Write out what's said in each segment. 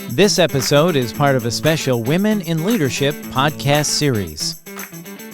This episode is part of a special Women in Leadership podcast series.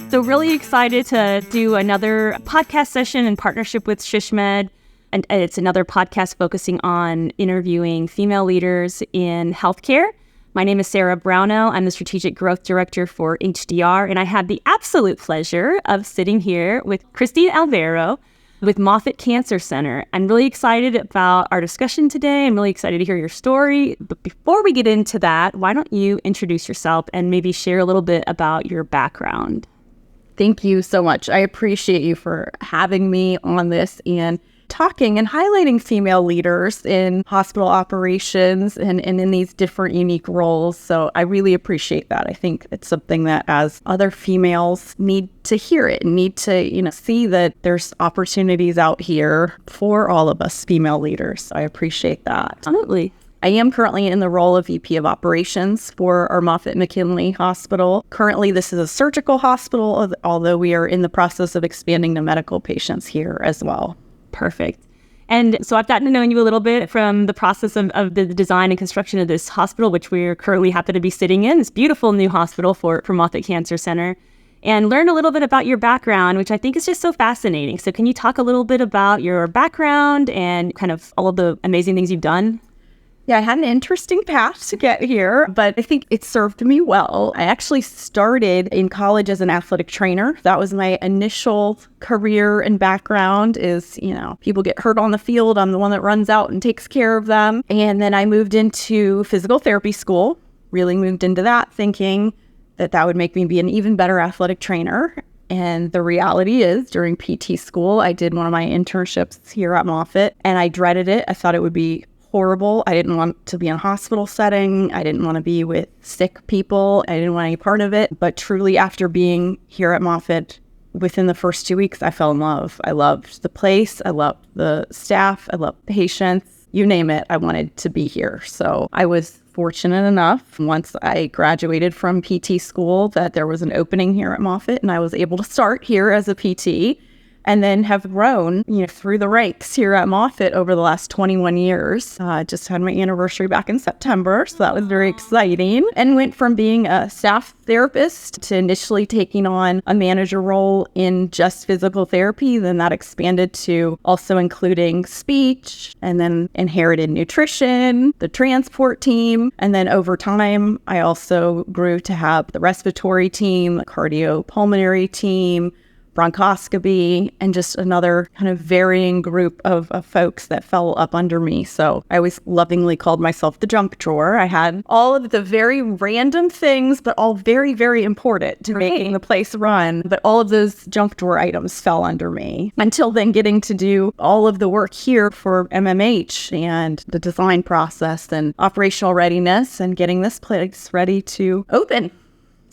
So really excited to do another podcast session in partnership with SHSMD. And it's another podcast focusing on interviewing female leaders in healthcare. My name is Sarah Brownell. I'm the Strategic Growth Director for HDR, and I had the absolute pleasure of sitting here with Christine Alvero with Moffitt Cancer Center. I'm really excited about our discussion today. I'm really excited to hear your story. But before we get into that, why don't you introduce yourself and maybe share a little bit about your background? Thank you so much. I appreciate you for having me on this and talking and highlighting female leaders in hospital operations and in these different unique roles. So I really appreciate that. I think it's something that as other females need to hear it and need to, see that there's opportunities out here for all of us female leaders. I appreciate that. Absolutely. I am currently in the role of VP of Operations for our Moffitt McKinley Hospital. Currently, this is a surgical hospital, although we are in the process of expanding to medical patients here as well. Perfect. And so I've gotten to know you a little bit from the process of the design and construction of this hospital, which we're currently happy to be sitting in, this beautiful new hospital for Moffitt Cancer Center, and learn a little bit about your background, which I think is just so fascinating. So can you talk a little bit about your background and kind of all of the amazing things you've done? Yeah, I had an interesting path to get here, but I think it served me well. I actually started in college as an athletic trainer. That was my initial career and background is, people get hurt on the field. I'm the one that runs out and takes care of them. And then I moved into physical therapy school, really moved into that thinking that would make me be an even better athletic trainer. And the reality is during PT school, I did one of my internships here at Moffitt and I dreaded it. I thought it would be horrible. I didn't want to be in a hospital setting. I didn't want to be with sick people. I didn't want any part of it. But truly, after being here at Moffitt, within the first 2 weeks, I fell in love. I loved the place. I loved the staff. I loved patients. You name it. I wanted to be here. So I was fortunate enough once I graduated from PT school that there was an opening here at Moffitt and I was able to start here as a PT. And then have grown, through the ranks here at Moffitt over the last 21 years. Just had my anniversary back in September, so that was very exciting. And went from being a staff therapist to initially taking on a manager role in just physical therapy. Then that expanded to also including speech, and then inherited nutrition, the transport team. And then over time, I also grew to have the respiratory team, the cardiopulmonary team, bronchoscopy, and just another kind of varying group of folks that fell up under me. So I always lovingly called myself the junk drawer. I had all of the very random things, but all very, very important to making the place run. But all of those junk drawer items fell under me until then getting to do all of the work here for MMH and the design process and operational readiness and getting this place ready to open.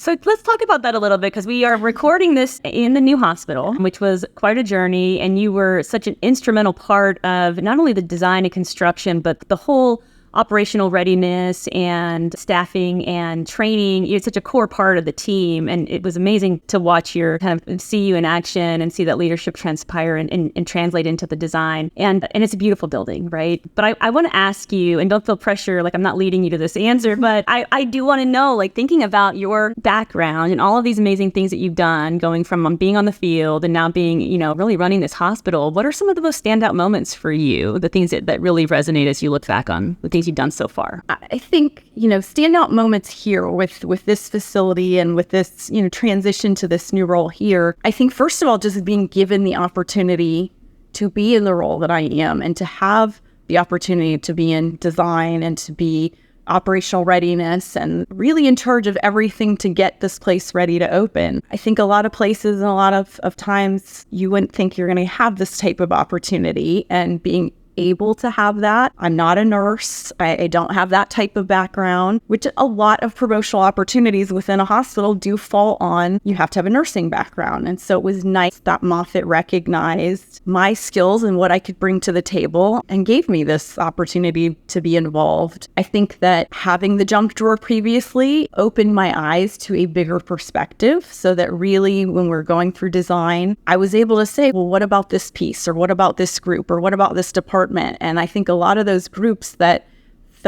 So let's talk about that a little bit because we are recording this in the new hospital, which was quite a journey. And you were such an instrumental part of not only the design and construction, but the whole operational readiness and staffing and training. You're such a core part of the team. And it was amazing to watch your kind of see you in action and see that leadership transpire and translate into the design. And it's a beautiful building, right? But I want to ask you, and don't feel pressure, like I'm not leading you to this answer, but I do want to know, like thinking about your background and all of these amazing things that you've done, going from being on the field and now being, really running this hospital. What are some of the most standout moments for you? The things that really resonate as you look back on the things you've done so far? I think, standout moments here with this facility and with this, transition to this new role here. I think, first of all, just being given the opportunity to be in the role that I am and to have the opportunity to be in design and to be operational readiness and really in charge of everything to get this place ready to open. I think a lot of places and a lot of times you wouldn't think you're going to have this type of opportunity, and being able to have that. I'm not a nurse. I don't have that type of background, which a lot of promotional opportunities within a hospital do fall on. You have to have a nursing background. And so it was nice that Moffitt recognized my skills and what I could bring to the table and gave me this opportunity to be involved. I think that having the junk drawer previously opened my eyes to a bigger perspective, so that really when we're going through design, I was able to say, well, what about this piece, or what about this group, or what about this department? And I think a lot of those groups that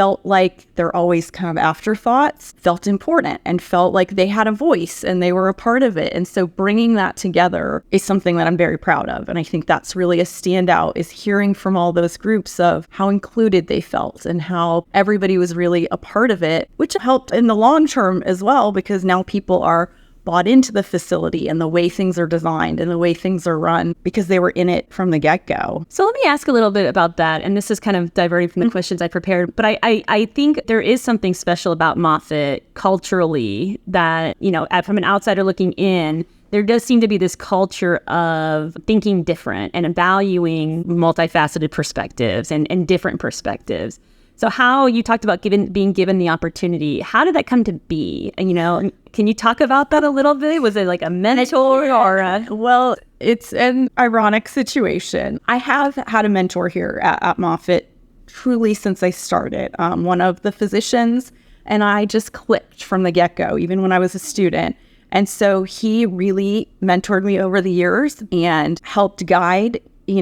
felt like they're always kind of afterthoughts, felt important and felt like they had a voice and they were a part of it. And so bringing that together is something that I'm very proud of. And I think that's really a standout, is hearing from all those groups of how included they felt and how everybody was really a part of it, which helped in the long term as well, because now people are bought into the facility and the way things are designed and the way things are run because they were in it from the get-go. So let me ask a little bit about that. And this is kind of diverting from the questions I prepared, but I think there is something special about Moffitt culturally that, from an outsider looking in, there does seem to be this culture of thinking different and valuing multifaceted perspectives and different perspectives. So how you talked about being given the opportunity, how did that come to be? And, can you talk about that a little bit? Was it like a mentor or Well, it's an ironic situation. I have had a mentor here at Moffitt truly since I started. One of the physicians and I just clicked from the get-go, even when I was a student. And so he really mentored me over the years and helped guide.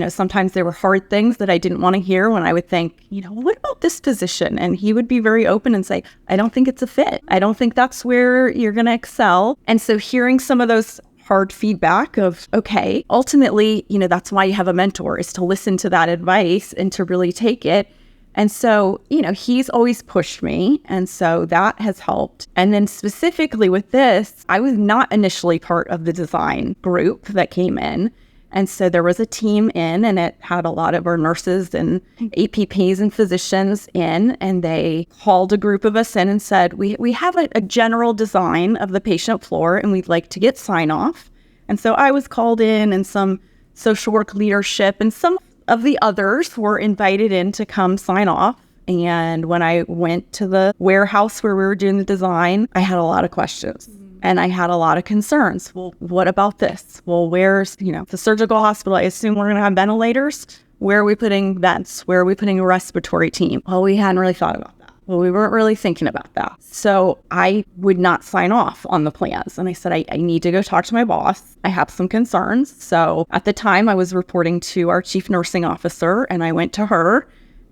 Sometimes there were hard things that I didn't want to hear when I would think, what about this position? And he would be very open and say, I don't think it's a fit. I don't think that's where you're going to excel. And so hearing some of those hard feedback of, okay, ultimately, that's why you have a mentor, is to listen to that advice and to really take it. And so, he's always pushed me. And so that has helped. And then specifically with this, I was not initially part of the design group that came in. And so there was a team in, and it had a lot of our nurses and APPs and physicians in, and they called a group of us in and said, we have a general design of the patient floor, and we'd like to get sign off. And so I was called in, and some social work leadership and some of the others were invited in to come sign off. And when I went to the warehouse where we were doing the design, I had a lot of questions. And I had a lot of concerns. Well, what about this? Well, where's, the surgical hospital? I assume we're going to have ventilators. Where are we putting vents? Where are we putting a respiratory team? Well, we hadn't really thought about that. Well, we weren't really thinking about that. So I would not sign off on the plans. And I said, I need to go talk to my boss. I have some concerns. So at the time I was reporting to our chief nursing officer, and I went to her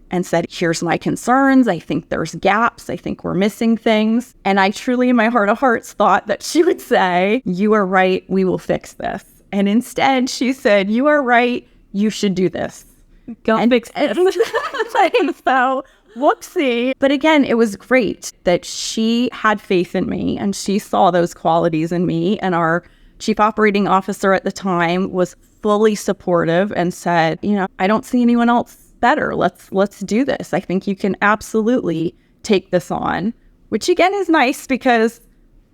and said, here's my concerns. I think there's gaps. I think we're missing things. And I truly, in my heart of hearts, thought that she would say, you are right, we will fix this. And instead, she said, you are right, you should do this. Go and fix it. So, whoopsie. But again, it was great that she had faith in me and she saw those qualities in me. And our chief operating officer at the time was fully supportive and said, I don't see anyone else better. Let's do this. I think you can absolutely take this on, which again is nice because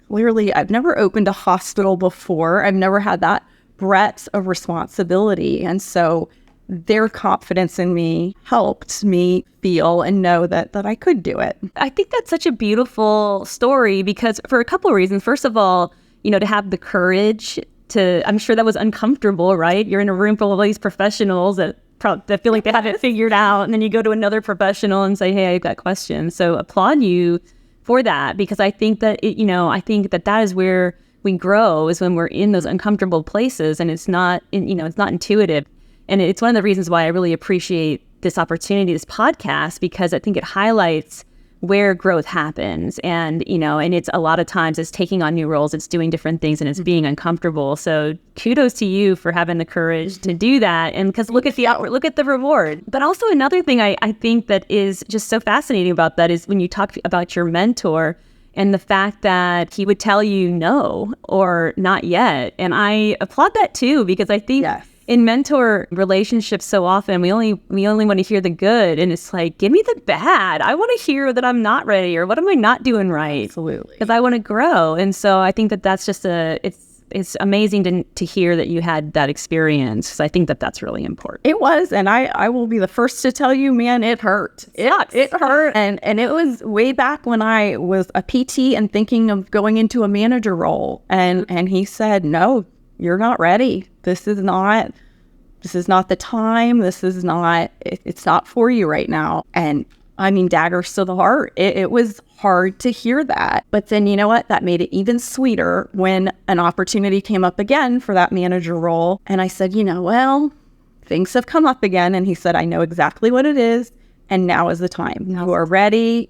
clearly I've never opened a hospital before. I've never had that breadth of responsibility. And so their confidence in me helped me feel and know that I could do it. I think that's such a beautiful story because for a couple of reasons. First of all, to have the courage I'm sure that was uncomfortable, right? You're in a room full of all these professionals that feel like they have it figured out. And then you go to another professional and say, hey, I've got questions. So applaud you for that, because I think that, that is where we grow, is when we're in those uncomfortable places and it's not intuitive. And it's one of the reasons why I really appreciate this opportunity, this podcast, because I think it highlights where growth happens. And, and it's a lot of times it's taking on new roles, it's doing different things, and it's being uncomfortable. So kudos to you for having the courage to do that. And because look at the reward. But also another thing I think that is just so fascinating about that is when you talk about your mentor and the fact that he would tell you no or not yet. And I applaud that too, because I think in mentor relationships so often we only want to hear the good, and it's like, give me the bad. I want to hear that I'm not ready, or what am I not doing right? Absolutely. Because I want to grow. And so I think that's just it's amazing to hear that you had that experience, because I think that's really important. It was, and I will be the first to tell you, man, it hurt. It hurt, and it was way back when I was a PT and thinking of going into a manager role, and he said, no, you're not ready. This is not the time. It's not for you right now. And I mean, daggers to the heart. It was hard to hear that. But then you know what? That made it even sweeter when an opportunity came up again for that manager role. And I said, well, things have come up again. And he said, I know exactly what it is. and now is the time. You are ready.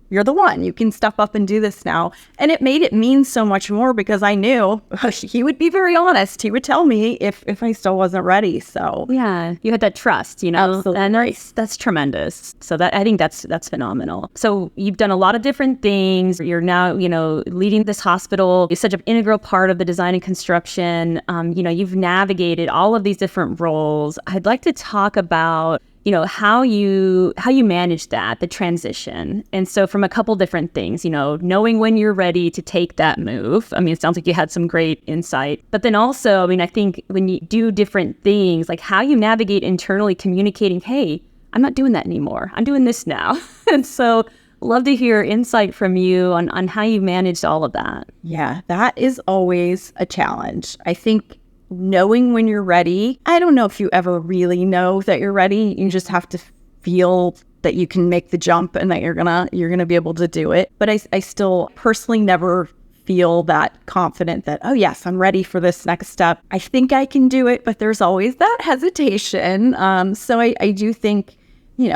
You're the one. You can step up and do this now. And it made it mean so much more because I knew he would be very honest. He would tell me if I still wasn't ready. So yeah, you had that trust, Absolutely. and that's tremendous. So I think that's phenomenal. So you've done a lot of different things. You're now, leading this hospital. You're such an integral part of the design and construction. You've navigated all of these different roles. I'd like to talk about how you manage the transition. And so from a couple different things, knowing when you're ready to take that move. I mean, it sounds like you had some great insight. But then also, I mean, I think when you do different things, like how you navigate internally communicating, hey, I'm not doing that anymore. I'm doing this now. And so love to hear insight from you on how you managed all of that. Yeah, that is always a challenge. I think knowing when you're ready, I don't know if you ever really know that you're ready. You just have to feel that you can make the jump and that you're gonna be able to do it. But I still personally never feel that confident that, oh yes, I'm ready for this next step. I think I can do it, but there's always that hesitation. So I do think,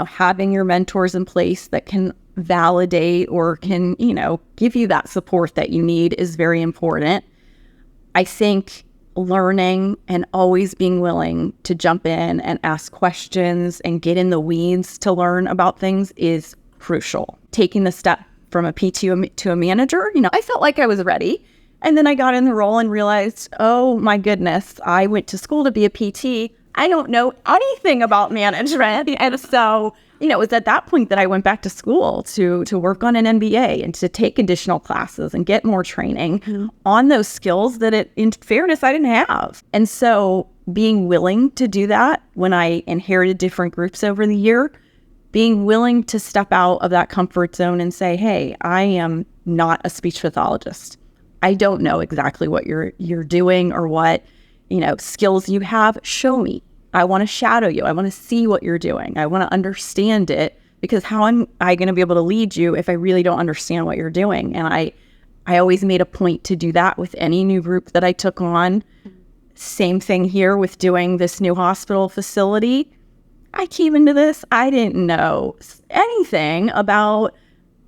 having your mentors in place that can validate or can, give you that support that you need is very important. I think learning and always being willing to jump in and ask questions and get in the weeds to learn about things is crucial. Taking the step from a PT to a manager, I felt like I was ready. And then I got in the role and realized, oh my goodness, I went to school to be a PT. I don't know anything about management. And so, it was at that point that I went back to school to work on an MBA and to take additional classes and get more training on those skills that in fairness, I didn't have. And so being willing to do that when I inherited different groups over the year, being willing to step out of that comfort zone and say, hey, I am not a speech pathologist. I don't know exactly what you're doing or what, skills you have. Show me. I want to shadow you. I want to see what you're doing. I want to understand it, because how am I going to be able to lead you if I really don't understand what you're doing? And I always made a point to do that with any new group that I took on. Same thing here with doing this new hospital facility. I came into this, I didn't know anything about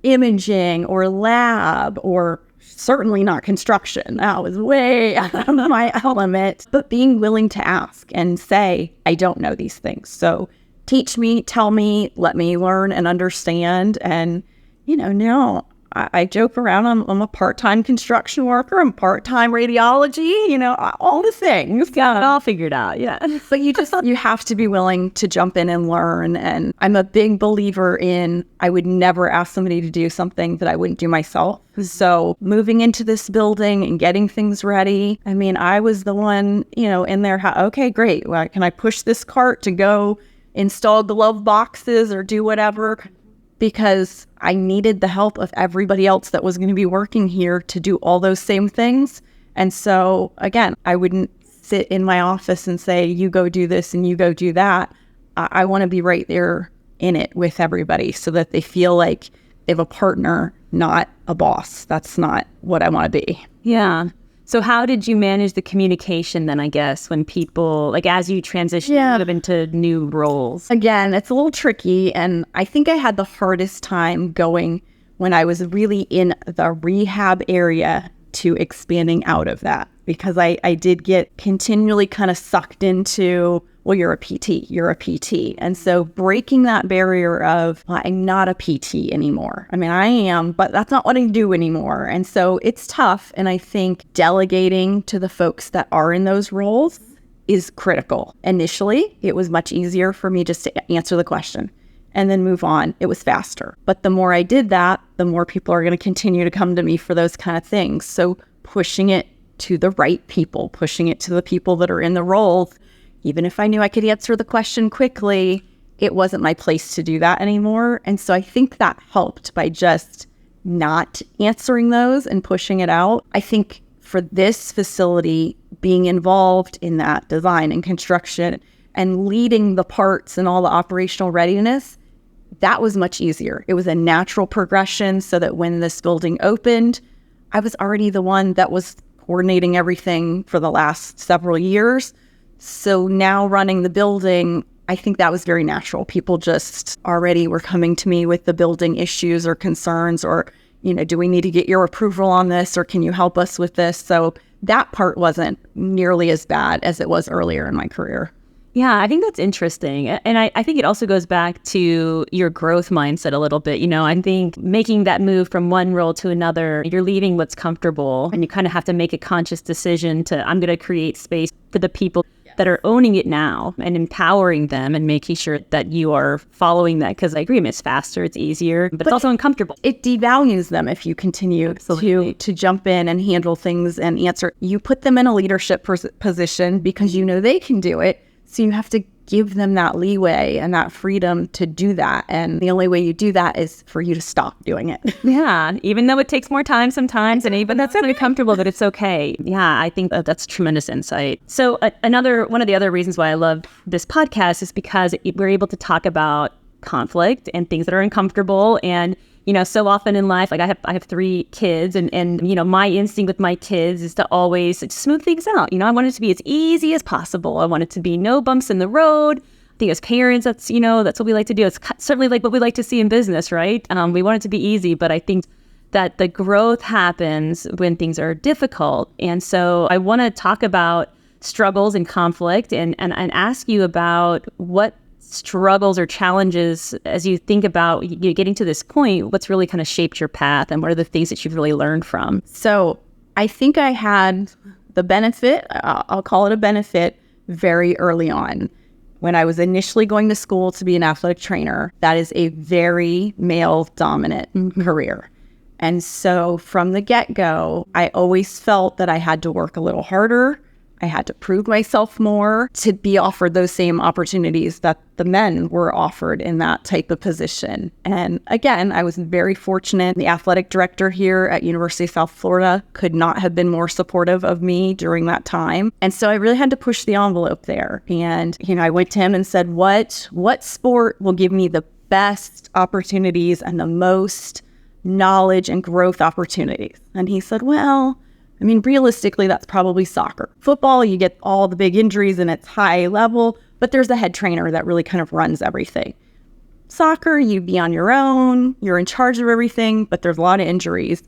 imaging or lab or certainly not construction. That was way out of my element. But being willing to ask and say, I don't know these things. So teach me, tell me, let me learn and understand. And, now I joke around. I'm a part-time construction worker. I'm part-time radiology, all the things. Got it all figured out. Yeah. But you have to be willing to jump in and learn. And I'm a big believer in, I would never ask somebody to do something that I wouldn't do myself. So moving into this building and getting things ready, I mean, I was the one, in there. Okay, great. Well, can I push this cart to go install glove boxes or do whatever? Because I needed the help of everybody else that was going to be working here to do all those same things. And so, again, I wouldn't sit in my office and say, you go do this and you go do that. I want to be right there in it with everybody so that they feel like they have a partner, not a boss. That's not what I want to be. Yeah. So how did you manage the communication then, I guess, when people, like as you transition into new roles? Again, it's a little tricky. And I think I had the hardest time going when I was really in the rehab area to expanding out of that, because I did get continually kind of sucked into, well, you're a PT. And so breaking that barrier of, well, I'm not a PT anymore. I mean, I am, but that's not what I do anymore. And so it's tough. And I think delegating to the folks that are in those roles is critical. Initially, it was much easier for me just to answer the question and then move on. It was faster. But the more I did that, the more people are going to continue to come to me for those kind of things. So pushing it to the right people, pushing it to the people that are in the roles. Even if I knew I could answer the question quickly, it wasn't my place to do that anymore. And so I think that helped by just not answering those and pushing it out. I think for this facility, being involved in that design and construction and leading the parts and all the operational readiness, that was much easier. It was a natural progression so that when this building opened, I was already the one that was coordinating everything for the last several years. So now running the building, I think that was very natural. People just already were coming to me with the building issues or concerns or, do we need to get your approval on this or can you help us with this? So that part wasn't nearly as bad as it was earlier in my career. Yeah, I think that's interesting. And I think it also goes back to your growth mindset a little bit. I think making that move from one role to another, you're leaving what's comfortable and you kind of have to make a conscious decision I'm going to create space for the people that are owning it now and empowering them and making sure that you are following that. Because I agree, it's faster, it's easier, but it's also uncomfortable. It devalues them if you continue to jump in and handle things and answer. You put them in a leadership position because they can do it. So you have to give them that leeway and that freedom to do that. And the only way you do that is for you to stop doing it. Yeah, even though it takes more time sometimes and even that's uncomfortable, but it's okay. Yeah, I think that's tremendous insight. So one of the other reasons why I love this podcast is because we're able to talk about conflict and things that are uncomfortable. And so often in life, like I have 3 kids and my instinct with my kids is to always smooth things out. I want it to be as easy as possible. I want it to be no bumps in the road. I think as parents, that's what we like to do. It's certainly like what we like to see in business, right? We want it to be easy, but I think that the growth happens when things are difficult. And so I want to talk about struggles and conflict and ask you about what struggles or challenges as you think about getting to this point, what's really kind of shaped your path and what are the things that you've really learned from? So I think I had the benefit, I'll call it a benefit, very early on. When I was initially going to school to be an athletic trainer, that is a very male-dominant career. And so from the get-go, I always felt that I had to work a little harder. I had to prove myself more to be offered those same opportunities that the men were offered in that type of position. And again, I was very fortunate. The athletic director here at University of South Florida could not have been more supportive of me during that time. And so I really had to push the envelope there. And, I went to him and said, what sport will give me the best opportunities and the most knowledge and growth opportunities? And he said, well, realistically, that's probably soccer. Football, you get all the big injuries and it's high level, but there's a head trainer that really kind of runs everything. Soccer, you'd be on your own, you're in charge of everything, but there's a lot of injuries.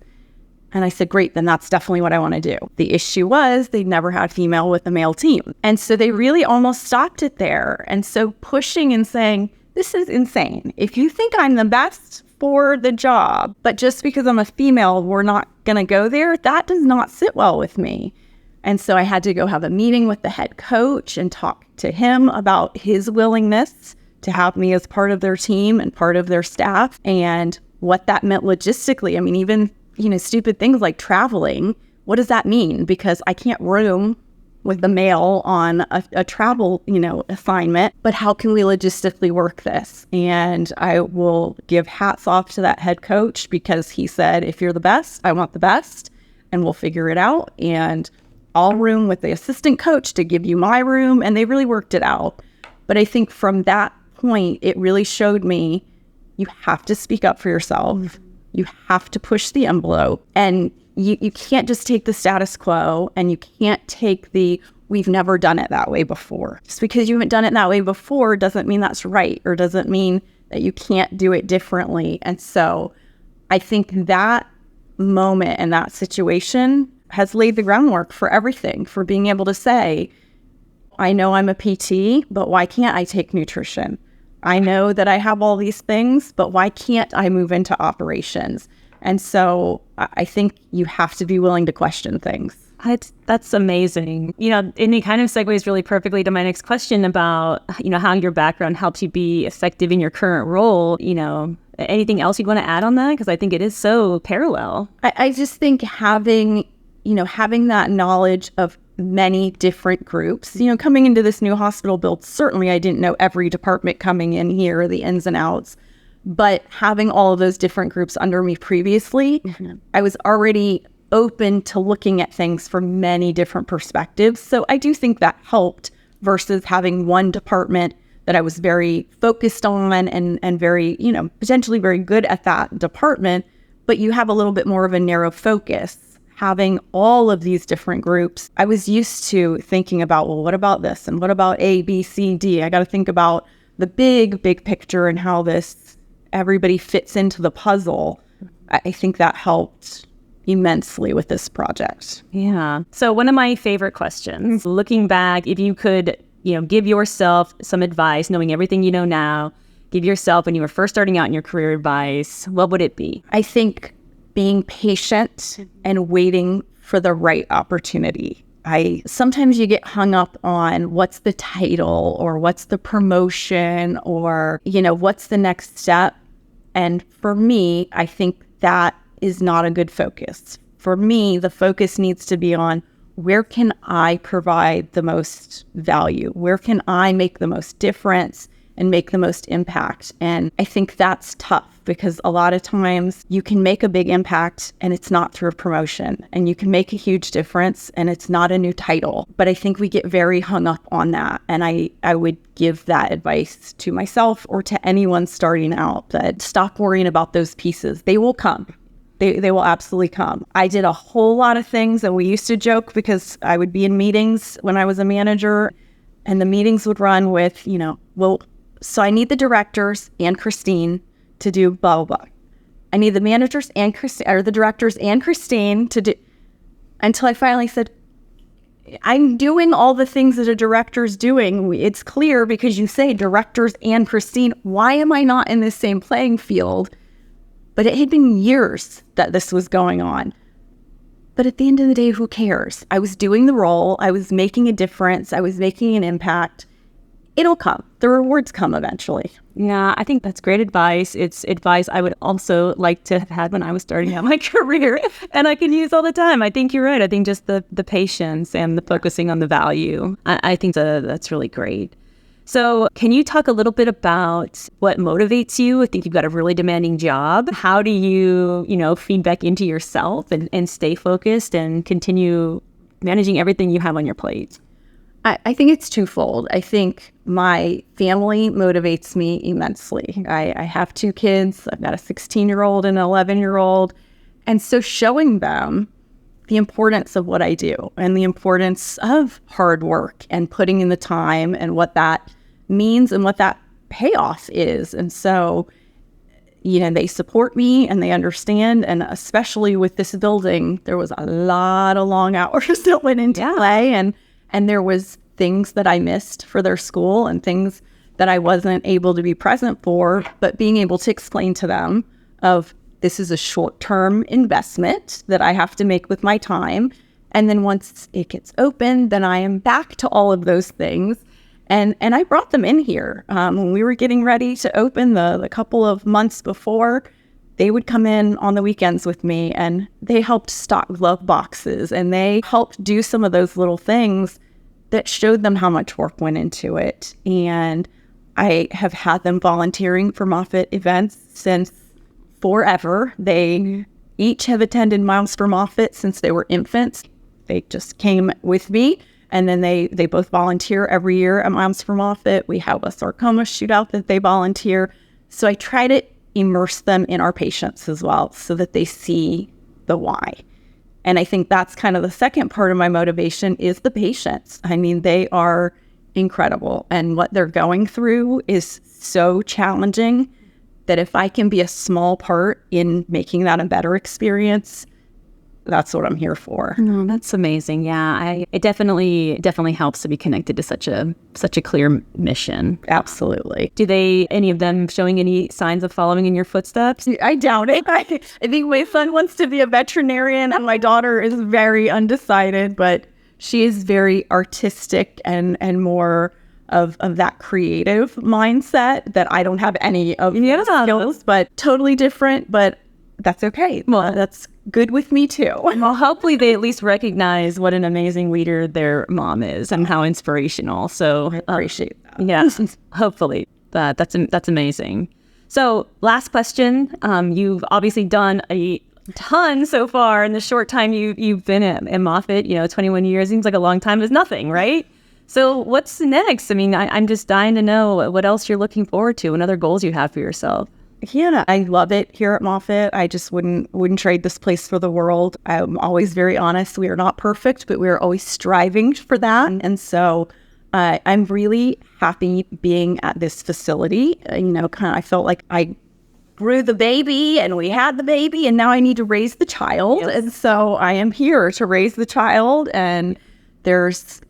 And I said, great, then that's definitely what I want to do. The issue was they never had female with a male team. And so they really almost stopped it there. And so pushing and saying, this is insane. If you think I'm the best for the job, but just because I'm a female, we're not going to go there, that does not sit well with me. And so I had to go have a meeting with the head coach and talk to him about his willingness to have me as part of their team and part of their staff and what that meant logistically. Even, stupid things like traveling, what does that mean? Because I can't room with the male on a travel, assignment, but how can we logistically work this? And I will give hats off to that head coach because he said, if you're the best, I want the best and we'll figure it out. And I'll room with the assistant coach to give you my room. And they really worked it out. But I think from that point, it really showed me you have to speak up for yourself. You have to push the envelope and you can't just take the status quo and you can't take we've never done it that way before. Just because you haven't done it that way before doesn't mean that's right or doesn't mean that you can't do it differently. And so I think that moment and that situation has laid the groundwork for everything, for being able to say, I know I'm a PT, but why can't I take nutrition? I know that I have all these things, but why can't I move into operations? And so I think you have to be willing to question things. That's amazing. And it kind of segues really perfectly to my next question about, how your background helps you be effective in your current role. Anything else you'd want to add on that? Because I think it is so parallel. I just think having that knowledge of many different groups, coming into this new hospital build, certainly I didn't know every department coming in here, the ins and outs. But having all of those different groups under me previously, I was already open to looking at things from many different perspectives. So I do think that helped versus having one department that I was very focused on and very, potentially very good at that department, but you have a little bit more of a narrow focus. having all of these different groups, I was used to thinking about, well, what about this? And what about A, B, C, D? I got to think about the big picture and how everybody fits into the puzzle. I think that helped immensely with this project. Yeah. So one of my favorite questions, looking back, if you could, give yourself some advice, knowing everything you know now, give yourself when you were first starting out in your career advice, what would it be? I think being patient and waiting for the right opportunity. Sometimes you get hung up on what's the title or what's the promotion or, what's the next step. And for me, I think that is not a good focus. For me, the focus needs to be on where can I provide the most value? Where can I make the most difference and make the most impact? And I think that's tough because a lot of times you can make a big impact and it's not through a promotion, and you can make a huge difference and it's not a new title. But I think we get very hung up on that. And I would give that advice to myself or to anyone starting out, that stop worrying about those pieces. They will come. They will absolutely come. I did a whole lot of things, and we used to joke because I would be in meetings when I was a manager, and the meetings would run with, so I need the directors and Christine to do blah, blah, blah. I need the managers and Christine, or the directors and Christine to do, until I finally said, I'm doing all the things that a director's doing. It's clear because you say directors and Christine. Why am I not in the same playing field? But it had been years that this was going on. But at the end of the day, who cares? I was doing the role. I was making a difference. I was making an impact. It'll come. The rewards come eventually. Yeah, I think that's great advice. It's advice I would also like to have had when I was starting out my career, and I can use all the time. I think you're right. I think just the patience and the focusing on the value. I think that's really great. So can you talk a little bit about what motivates you? I think you've got a really demanding job. How do you, feed back into yourself and stay focused and continue managing everything you have on your plate? I think it's twofold. I think my family motivates me immensely. I have 2 kids. I've got a 16-year-old and an 11-year-old. And so showing them the importance of what I do and the importance of hard work and putting in the time and what that means and what that payoff is. And so, they support me and they understand. And especially with this building, there was a lot of long hours that went into play. And there was things that I missed for their school and things that I wasn't able to be present for, but being able to explain to them of this is a short-term investment that I have to make with my time. And then once it gets open, then I am back to all of those things. And I brought them in here. When we were getting ready to open the couple of months before, they would come in on the weekends with me, and they helped stock glove boxes, and they helped do some of those little things that showed them how much work went into it. And I have had them volunteering for Moffitt events since forever. They each have attended Miles for Moffitt since they were infants. They just came with me, and then they both volunteer every year at Miles for Moffitt. We have a sarcoma shootout that they volunteer. So I try to immerse them in our patients as well so that they see the why. And I think that's kind of the second part of my motivation is the patients. I mean, they are incredible. And what they're going through is so challenging that if I can be a small part in making that a better experience, that's what I'm here for. No, that's amazing. Yeah, it definitely helps to be connected to such a clear mission. Absolutely. Do any of them showing any signs of following in your footsteps? I doubt it. I think my son wants to be a veterinarian, and my daughter is very undecided, but she is very artistic and more of that creative mindset that I don't have any of the skills, but totally different, but that's okay. Well, that's good with me too. Well, hopefully they at least recognize what an amazing leader their mom is and how inspirational. So I appreciate that. Yeah, hopefully that's amazing. So last question. You've obviously done a ton so far in the short time you've been at Moffitt. 21 years seems like a long time is nothing, right? So what's next? I mean, I'm just dying to know what else you're looking forward to and other goals you have for yourself. Yeah, I love it here at Moffitt. I just wouldn't trade this place for the world. I'm always very honest. We are not perfect, but we are always striving for that. And so I'm really happy being at this facility. I felt like I grew the baby and we had the baby and now I need to raise the child. Yes. And so I am here to raise the child, and there's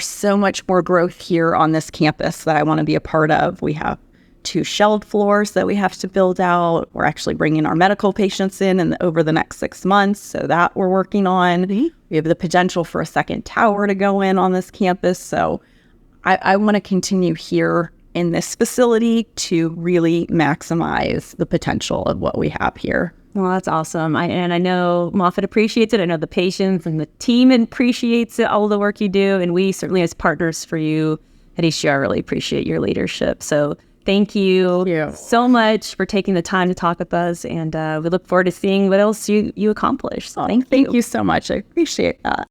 so much more growth here on this campus that I want to be a part of. We have 2 shelled floors that we have to build out. We're actually bringing our medical patients in over the next 6 months, so that we're working on. We have the potential for a second tower to go in on this campus. So I want to continue here in this facility to really maximize the potential of what we have here. Well, that's awesome. I know Moffitt appreciates it. I know the patients and the team appreciates it, all the work you do. And we certainly, as partners for you at HCR, really appreciate your leadership. So thank you so much for taking the time to talk with us. And we look forward to seeing what else you accomplish. So thank you so much. I appreciate that.